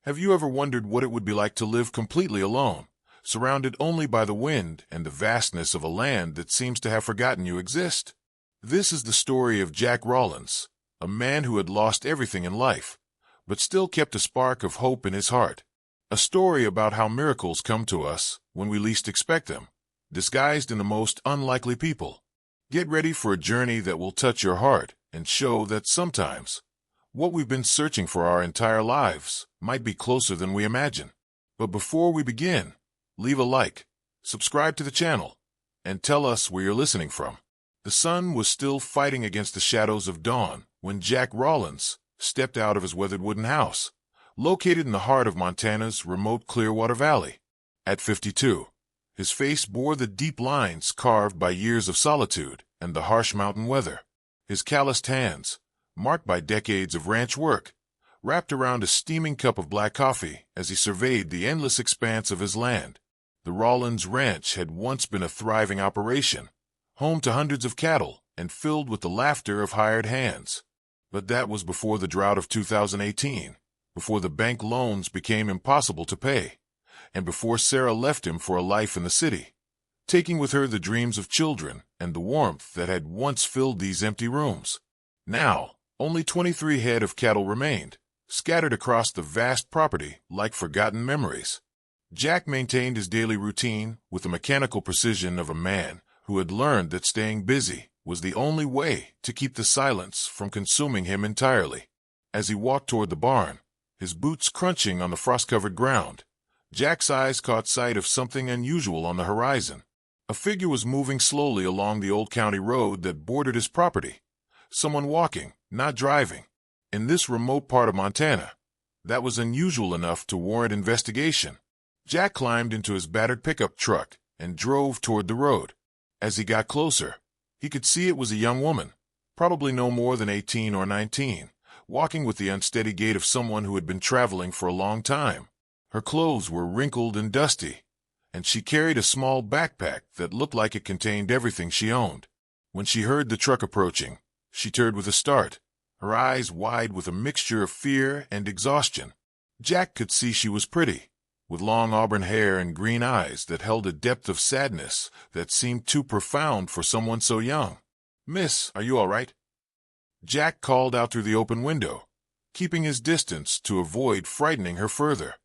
Have you ever wondered what it would be like to live completely alone, surrounded only by the wind and the vastness of a land that seems to have forgotten you exist? This is the story of Jack Rawlins, a man who had lost everything in life, but still kept a spark of hope in his heart. A story about how miracles come to us when we least expect them, disguised in the most unlikely people. Get ready for a journey that will touch your heart and show that sometimes what we've been searching for our entire lives might be closer than we imagine. But before we begin, leave a like, subscribe to the channel, and tell us where you're listening from. The sun was still fighting against the shadows of dawn when Jack Rawlins stepped out of his weathered wooden house, located in the heart of Montana's remote Clearwater Valley. At 52, his face bore the deep lines carved by years of solitude and the harsh mountain weather. His calloused hands, marked by decades of ranch work, wrapped around a steaming cup of black coffee as he surveyed the endless expanse of his land. The Rawlins Ranch had once been a thriving operation, home to hundreds of cattle and filled with the laughter of hired hands. But that was before the drought of 2018, before the bank loans became impossible to pay, and before Sarah left him for a life in the city, taking with her the dreams of children and the warmth that had once filled these empty rooms. Now, only 23 head of cattle remained, scattered across the vast property like forgotten memories. Jack maintained his daily routine with the mechanical precision of a man who had learned that staying busy was the only way to keep the silence from consuming him entirely. As he walked toward the barn, his boots crunching on the frost-covered ground, Jack's eyes caught sight of something unusual on the horizon. A figure was moving slowly along the old county road that bordered his property. Someone walking, not driving. In this remote part of Montana, that was unusual enough to warrant investigation. Jack climbed into his battered pickup truck and drove toward the road. As he got closer, he could see it was a young woman, probably no more than 18 or 19, walking with the unsteady gait of someone who had been traveling for a long time. Her clothes were wrinkled and dusty, and she carried a small backpack that looked like it contained everything she owned. When she heard the truck approaching, she turned with a start, her eyes wide with a mixture of fear and exhaustion. Jack could see she was pretty, with long auburn hair and green eyes that held a depth of sadness that seemed too profound for someone so young. "Miss, are you all right?" Jack called out through the open window, keeping his distance to avoid frightening her further.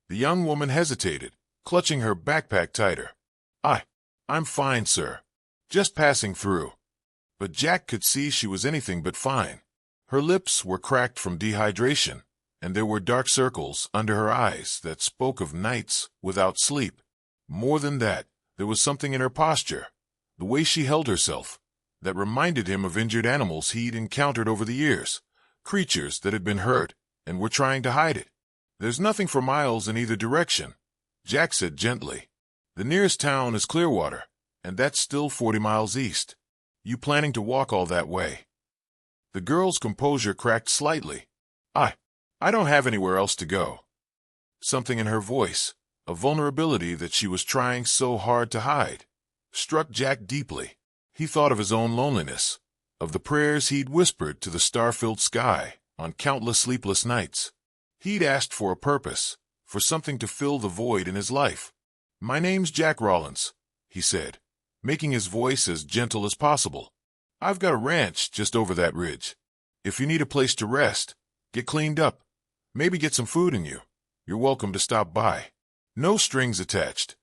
The young woman hesitated, clutching her backpack tighter. I'm fine, sir. Just passing through." But Jack could see she was anything but fine. Her lips were cracked from dehydration, and there were dark circles under her eyes that spoke of nights without sleep. More than that, there was something in her posture, the way she held herself, that reminded him of injured animals he'd encountered over the years, creatures that had been hurt and were trying to hide it. "There's nothing for miles in either direction," Jack said gently. "The nearest town is Clearwater, and that's still 40 miles east. You planning to walk all that way?" The girl's composure cracked slightly. I don't have anywhere else to go." Something in her voice, a vulnerability that she was trying so hard to hide, struck Jack deeply. He thought of his own loneliness, of the prayers he'd whispered to the star-filled sky on countless sleepless nights. He'd asked for a purpose, for something to fill the void in his life. "My name's Jack Rawlins," he said, making his voice as gentle as possible. "I've got a ranch just over that ridge. If you need a place to rest, get cleaned up, maybe get some food in you, you're welcome to stop by. No strings attached."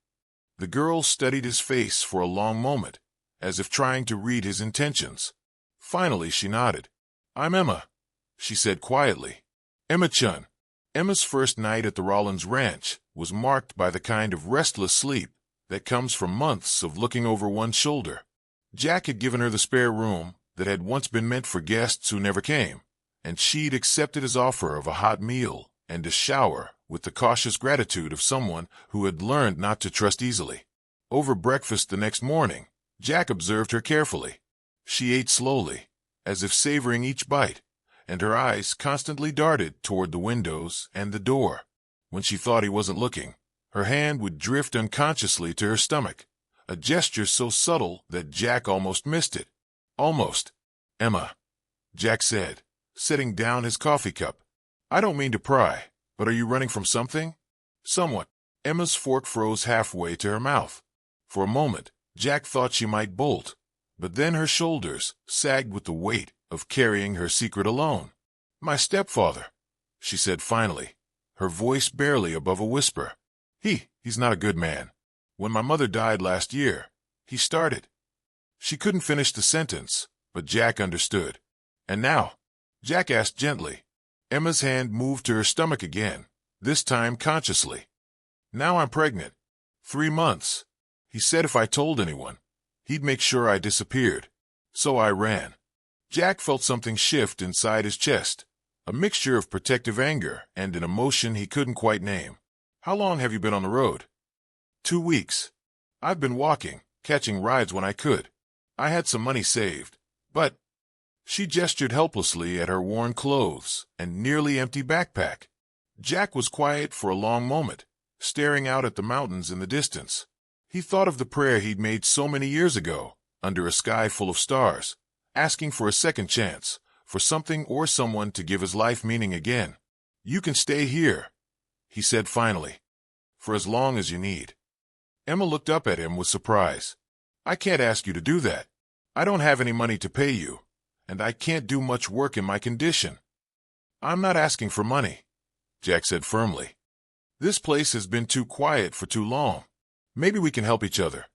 The girl studied his face for a long moment, as if trying to read his intentions. Finally she nodded. "I'm Emma," she said quietly. "Emma Chun." Emma's first night at the Rawlins Ranch was marked by the kind of restless sleep that comes from months of looking over one's shoulder. Jack had given her the spare room that had once been meant for guests who never came, and she'd accepted his offer of a hot meal and a shower with the cautious gratitude of someone who had learned not to trust easily. Over breakfast the next morning, Jack observed her carefully. She ate slowly, as if savoring each bite, and her eyes constantly darted toward the windows and the door. When she thought he wasn't looking, her hand would drift unconsciously to her stomach, a gesture so subtle that Jack almost missed it. "Almost." "Emma," Jack said, setting down his coffee cup. "I don't mean to pry, But are you running from something? Somewhat. Emma's fork froze halfway to her mouth. For a moment, Jack thought she might bolt, but then her shoulders sagged with the weight of carrying her secret alone. My stepfather, she said finally, her voice barely above a whisper. He's not a good man. When my mother died last year, he started. She couldn't finish the sentence, but Jack understood. And now? Jack asked gently. Emma's hand moved to her stomach again, this time consciously. Now I'm pregnant. 3 months. He said if I told anyone, he'd make sure I disappeared. So I ran. Jack felt something shift inside his chest, a mixture of protective anger and an emotion he couldn't quite name. How long have you been on the road? 2 weeks. I've been walking, catching rides when I could. I had some money saved, but... She gestured helplessly at her worn clothes and nearly empty backpack. Jack was quiet for a long moment, staring out at the mountains in the distance. He thought of the prayer he'd made so many years ago, under a sky full of stars, asking for a second chance, for something or someone to give his life meaning again. You can stay here, he said finally, for as long as you need. Emma looked up at him with surprise. I can't ask you to do that. I don't have any money to pay you, and I can't do much work in my condition. I'm not asking for money, Jack said firmly. This place has been too quiet for too long. Maybe we can help each other.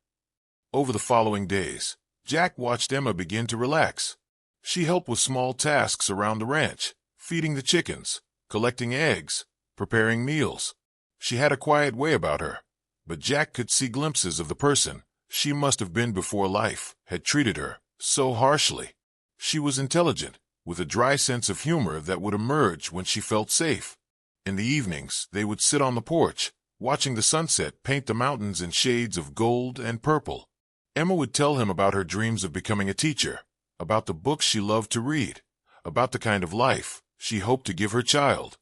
Over the following days, Jack watched Emma begin to relax. She helped with small tasks around the ranch, feeding the chickens, collecting eggs, preparing meals. She had a quiet way about her, but Jack could see glimpses of the person she must have been before life had treated her so harshly. She was intelligent, with a dry sense of humor that would emerge when she felt safe. In the evenings, they would sit on the porch, watching the sunset paint the mountains in shades of gold and purple. Emma would tell him about her dreams of becoming a teacher, about the books she loved to read, about the kind of life she hoped to give her child.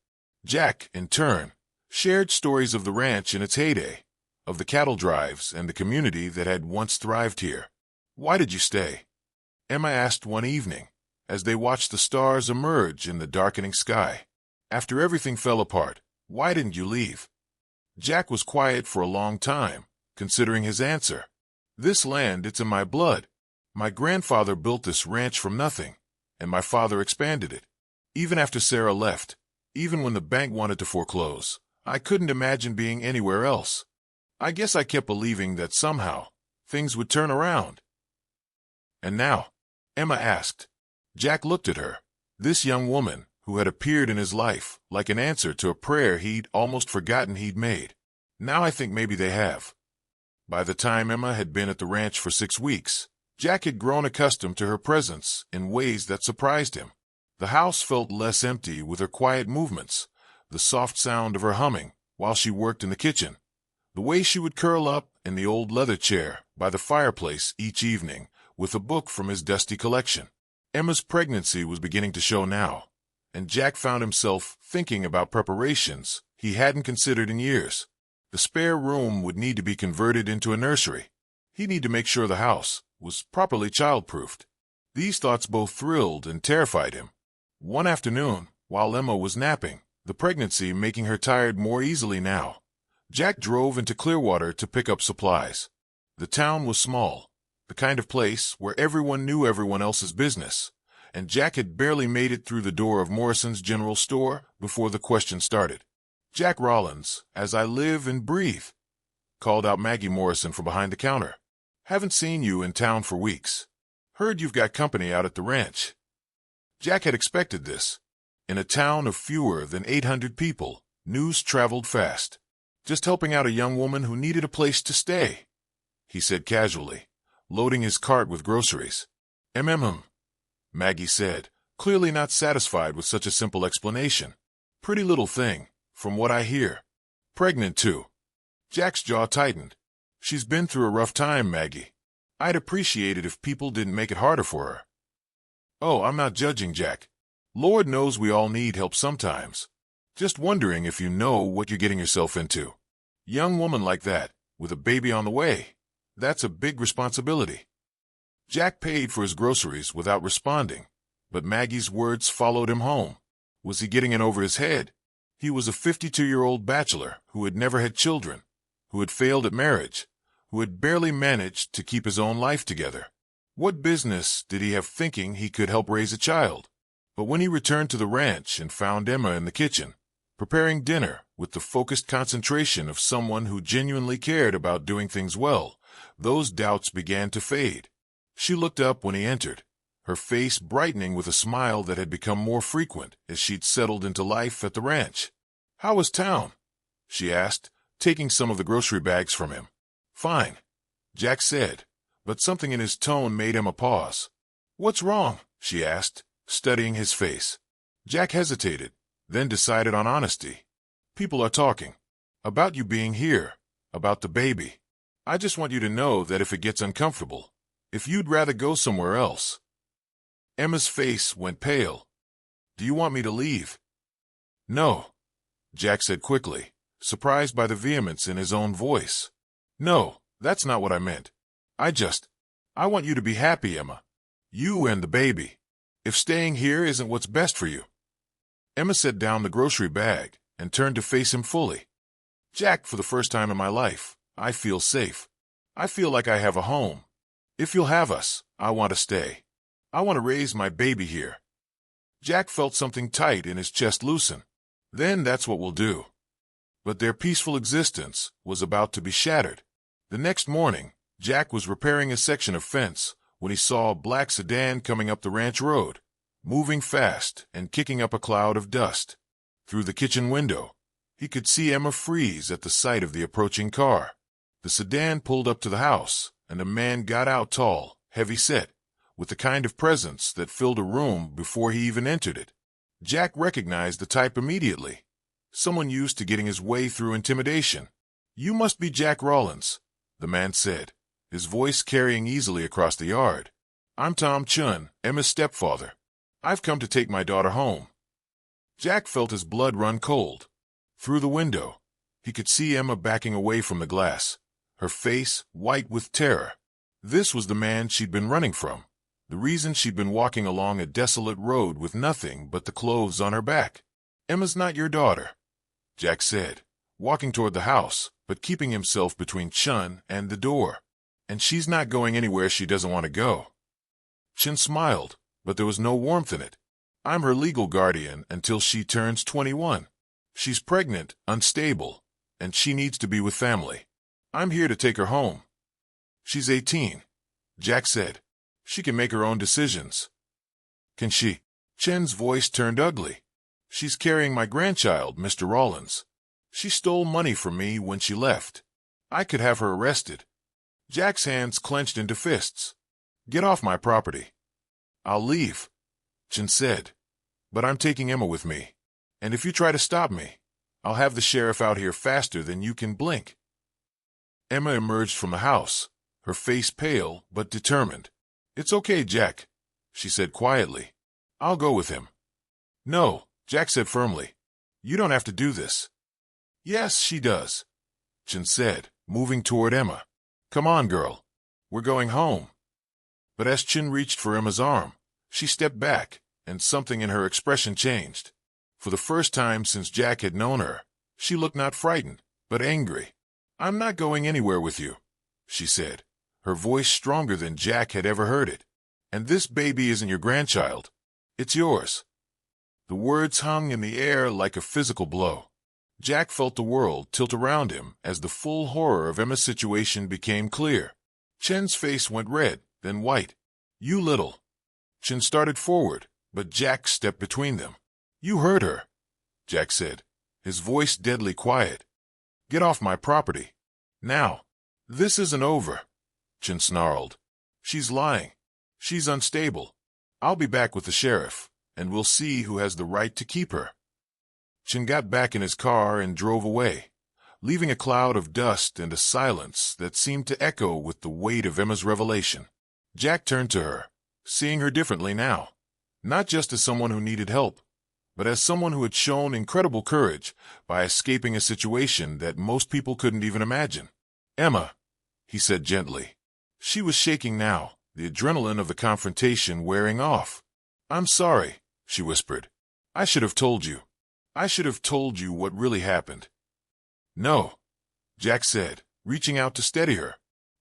Jack, in turn, shared stories of the ranch in its heyday, of the cattle drives and the community that had once thrived here. Why did you stay? Emma asked one evening, as they watched the stars emerge in the darkening sky. After everything fell apart, why didn't you leave? Jack was quiet for a long time, considering his answer. This land, it's in my blood. My grandfather built this ranch from nothing, and my father expanded it. Even after Sarah left, even when the bank wanted to foreclose, I couldn't imagine being anywhere else. I guess I kept believing that somehow things would turn around. And now? Emma asked. Jack looked at her, this young woman who had appeared in his life like an answer to a prayer he'd almost forgotten he'd made. Now I think maybe they have. By the time Emma had been at the ranch for 6 weeks, Jack had grown accustomed to her presence in ways that surprised him. The house felt less empty with her quiet movements, the soft sound of her humming while she worked in the kitchen, the way she would curl up in the old leather chair by the fireplace each evening with a book from his dusty collection. Emma's pregnancy was beginning to show now, and Jack found himself thinking about preparations he hadn't considered in years. The spare room would need to be converted into a nursery. He'd need to make sure the house was properly child-proofed. These thoughts both thrilled and terrified him. One afternoon, while Emma was napping, the pregnancy making her tired more easily now, Jack drove into Clearwater to pick up supplies. The town was small, the kind of place where everyone knew everyone else's business, and Jack had barely made it through the door of Morrison's General Store before the question started. Jack Rawlins, as I live and breathe, called out Maggie Morrison from behind the counter. Haven't seen you in town for weeks. Heard you've got company out at the ranch. Jack had expected this. In a town of fewer than 800 people, news traveled fast. Just helping out a young woman who needed a place to stay, he said casually, loading his cart with groceries. Maggie said, clearly not satisfied with such a simple explanation. Pretty little thing, from what I hear. Pregnant, too. Jack's jaw tightened. She's been through a rough time, Maggie. I'd appreciate it if people didn't make it harder for her. Oh, I'm not judging, Jack. Lord knows we all need help sometimes. Just wondering if you know what you're getting yourself into. Young woman like that, with a baby on the way, that's a big responsibility. Jack paid for his groceries without responding, but Maggie's words followed him home. Was he getting in over his head? He was a 52-year-old bachelor who had never had children, who had failed at marriage, who had barely managed to keep his own life together. What business did he have thinking he could help raise a child? But when he returned to the ranch and found Emma in the kitchen, preparing dinner with the focused concentration of someone who genuinely cared about doing things well, those doubts began to fade. She looked up when he entered, her face brightening with a smile that had become more frequent as she'd settled into life at the ranch. "How was town?" she asked, taking some of the grocery bags from him. "Fine," Jack said, but something in his tone made Emma pause. "What's wrong?" she asked, studying his face. Jack hesitated, then decided on honesty. "People are talking. About you being here. About the baby. I just want you to know that if it gets uncomfortable, if you'd rather go somewhere else." Emma's face went pale. "Do you want me to leave?" "No," Jack said quickly, surprised by the vehemence in his own voice. "No, that's not what I meant. I want you to be happy, Emma. You and the baby. If staying here isn't what's best for you." Emma set down the grocery bag and turned to face him fully. "Jack, for the first time in my life, I feel safe. I feel like I have a home. If you'll have us, I want to stay. I want to raise my baby here." Jack felt something tight in his chest loosen. "Then that's what we'll do." But their peaceful existence was about to be shattered. The next morning, Jack was repairing a section of fence when he saw a black sedan coming up the ranch road, moving fast and kicking up a cloud of dust. Through the kitchen window, he could see Emma freeze at the sight of the approaching car. The sedan pulled up to the house, and a man got out tall, heavy-set, with the kind of presence that filled a room before he even entered it. Jack recognized the type immediately. Someone used to getting his way through intimidation. "You must be Jack Rawlins," the man said, his voice carrying easily across the yard. "I'm Tom Chun, Emma's stepfather. I've come to take my daughter home." Jack felt his blood run cold. Through the window, he could see Emma backing away from the glass, her face white with terror. This was the man she'd been running from, the reason she'd been walking along a desolate road with nothing but the clothes on her back. "Emma's not your daughter," Jack said, walking toward the house, but keeping himself between Chun and the door. "And she's not going anywhere she doesn't want to go." Chun smiled, but there was no warmth in it. "I'm her legal guardian until she turns 21. She's pregnant, unstable, and she needs to be with family. I'm here to take her home." "She's 18, Jack said. "She can make her own decisions." "Can she?" Chen's voice turned ugly. "She's carrying my grandchild, Mr. Rawlins. She stole money from me when she left. I could have her arrested." Jack's hands clenched into fists. "Get off my property." "I'll leave," Chen said, "but I'm taking Emma with me. And if you try to stop me, I'll have the sheriff out here faster than you can blink." Emma emerged from the house, her face pale but determined. "It's okay, Jack," she said quietly. "I'll go with him." "No," Jack said firmly. "You don't have to do this." "Yes, she does," Chen said, moving toward Emma. "Come on, girl. We're going home." But as Chen reached for Emma's arm, she stepped back, and something in her expression changed. For the first time since Jack had known her, she looked not frightened, but angry. "I'm not going anywhere with you," she said, her voice stronger than Jack had ever heard it. "And this baby isn't your grandchild. It's yours." The words hung in the air like a physical blow. Jack felt the world tilt around him as the full horror of Emma's situation became clear. Chen's face went red, then white. "You little—" Chen started forward, but Jack stepped between them. "You hurt her," Jack said, his voice deadly quiet. "Get off my property. Now." "This isn't over," Chen snarled. "She's lying. She's unstable. I'll be back with the sheriff, and we'll see who has the right to keep her." Chen got back in his car and drove away, leaving a cloud of dust and a silence that seemed to echo with the weight of Emma's revelation. Jack turned to her, seeing her differently now, not just as someone who needed help, but as someone who had shown incredible courage by escaping a situation that most people couldn't even imagine. "Emma," he said gently. She was shaking now, the adrenaline of the confrontation wearing off. "I'm sorry," she whispered. "I should have told you." I should have told you what really happened." "No," Jack said, reaching out to steady her.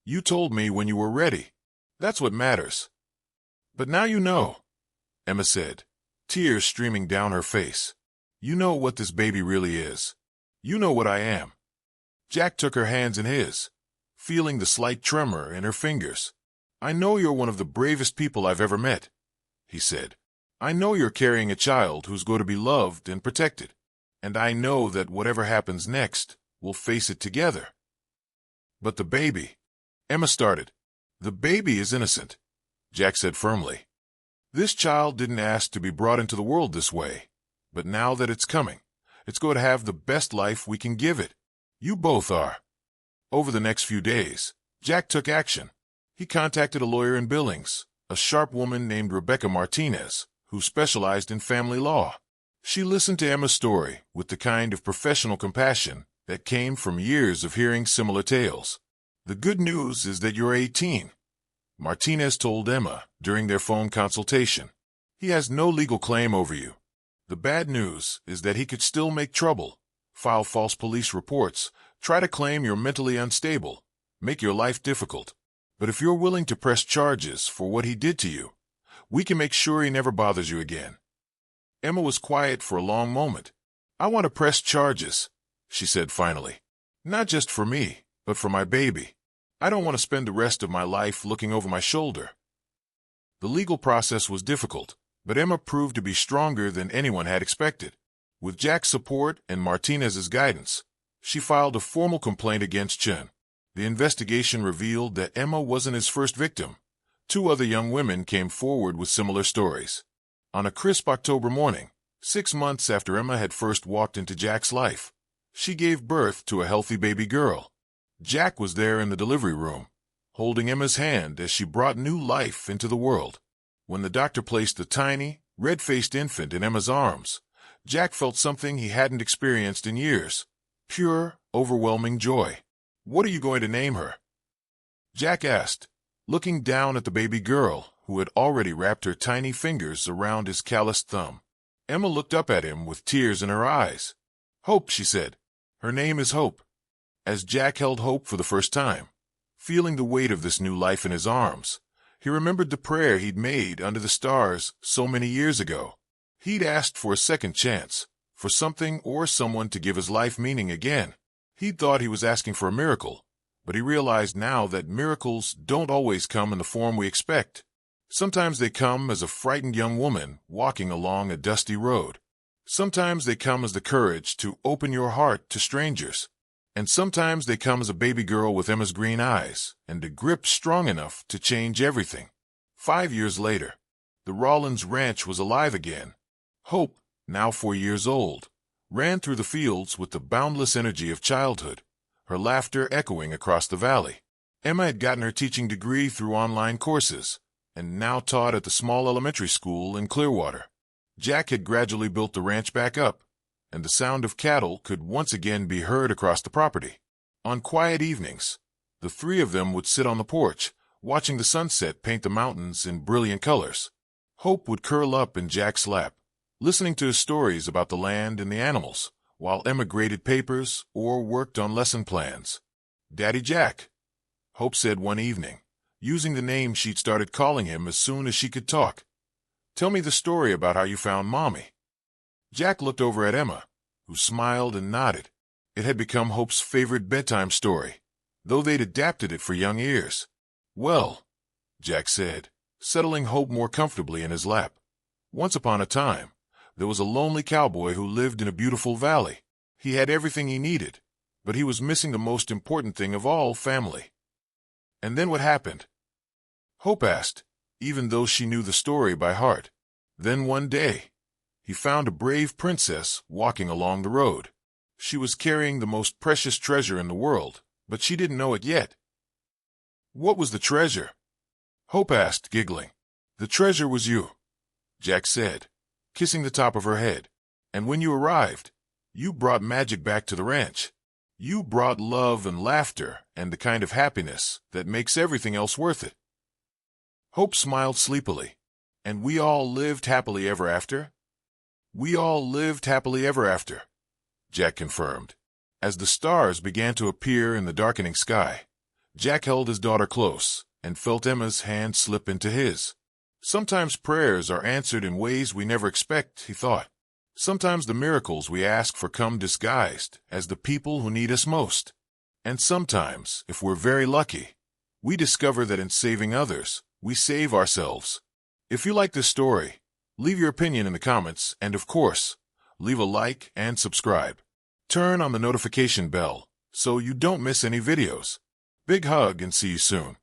"You told me when you were ready. That's what matters." "But now you know," Emma said, tears streaming down her face. "You know what this baby really is. You know what I am." Jack took her hands in his, feeling the slight tremor in her fingers. "I know you're one of the bravest people I've ever met," he said. "I know you're carrying a child who's going to be loved and protected. And I know that whatever happens next, we'll face it together." "But the baby," Emma started. "The baby is innocent," Jack said firmly. "This child didn't ask to be brought into the world this way. But now that it's coming, it's going to have the best life we can give it. You both are." Over the next few days, Jack took action. He contacted a lawyer in Billings, a sharp woman named Rebecca Martinez, who specialized in family law. She listened to Emma's story with the kind of professional compassion that came from years of hearing similar tales. "The good news is that you're 18, Martinez told Emma during their phone consultation. "He has no legal claim over you. The bad news is that he could still make trouble, file false police reports, try to claim you're mentally unstable, make your life difficult. But if you're willing to press charges for what he did to you, we can make sure he never bothers you again." Emma was quiet for a long moment. "I want to press charges," she said finally. "Not just for me, but for my baby. I don't want to spend the rest of my life looking over my shoulder." The legal process was difficult, but Emma proved to be stronger than anyone had expected. With Jack's support and Martinez's guidance, she filed a formal complaint against Chen. The investigation revealed that Emma wasn't his first victim. 2 other young women came forward with similar stories. On a crisp October morning, 6 months after Emma had first walked into Jack's life, she gave birth to a healthy baby girl. Jack was there in the delivery room, holding Emma's hand as she brought new life into the world. When the doctor placed the tiny, red-faced infant in Emma's arms, Jack felt something he hadn't experienced in years: pure, overwhelming joy. "What are you going to name her?" Jack asked, looking down at the baby girl who had already wrapped her tiny fingers around his calloused thumb. Emma looked up at him with tears in her eyes. "Hope," she said. "Her name is Hope." As Jack held Hope for the first time, feeling the weight of this new life in his arms, he remembered the prayer he'd made under the stars so many years ago. He'd asked for a second chance, for something or someone to give his life meaning again. He'd thought he was asking for a miracle, but he realized now that miracles don't always come in the form we expect. Sometimes they come as a frightened young woman walking along a dusty road. Sometimes they come as the courage to open your heart to strangers. And sometimes they come as a baby girl with Emma's green eyes and a grip strong enough to change everything. 5 years later, the Rawlins ranch was alive again. Hope, now 4 years old, ran through the fields with the boundless energy of childhood, her laughter echoing across the valley. Emma had gotten her teaching degree through online courses, and now taught at the small elementary school in Clearwater. Jack had gradually built the ranch back up, and the sound of cattle could once again be heard across the property. On quiet evenings, the 3 of them would sit on the porch, watching the sunset paint the mountains in brilliant colors. Hope would curl up in Jack's lap, listening to his stories about the land and the animals, while Emma graded papers or worked on lesson plans. "Daddy Jack," Hope said one evening, using the name she'd started calling him as soon as she could talk. "Tell me the story about how you found Mommy." Jack looked over at Emma, who smiled and nodded. It had become Hope's favorite bedtime story, though they'd adapted it for young ears. "Well," Jack said, settling Hope more comfortably in his lap, "once upon a time, there was a lonely cowboy who lived in a beautiful valley. He had everything he needed, but he was missing the most important thing of all, family." "And then what happened?" Hope asked, even though she knew the story by heart. "Then one day, he found a brave princess walking along the road. She was carrying the most precious treasure in the world, but she didn't know it yet." "What was the treasure?" Hope asked, giggling. "The treasure was you," Jack said, kissing the top of her head. "And when you arrived, you brought magic back to the ranch. You brought love and laughter and the kind of happiness that makes everything else worth it." Hope smiled sleepily. "And we all lived happily ever after?" We all lived happily ever after, Jack confirmed. As the stars began to appear in the darkening sky, Jack held his daughter close and felt Emma's hand slip into his. Sometimes prayers are answered in ways we never expect, he thought. Sometimes the miracles we ask for come disguised as the people who need us most. And sometimes, if we're very lucky, we discover that in saving others, we save ourselves. If you like this story, leave your opinion in the comments and, of course, leave a like and subscribe. Turn on the notification bell so you don't miss any videos. Big hug and see you soon.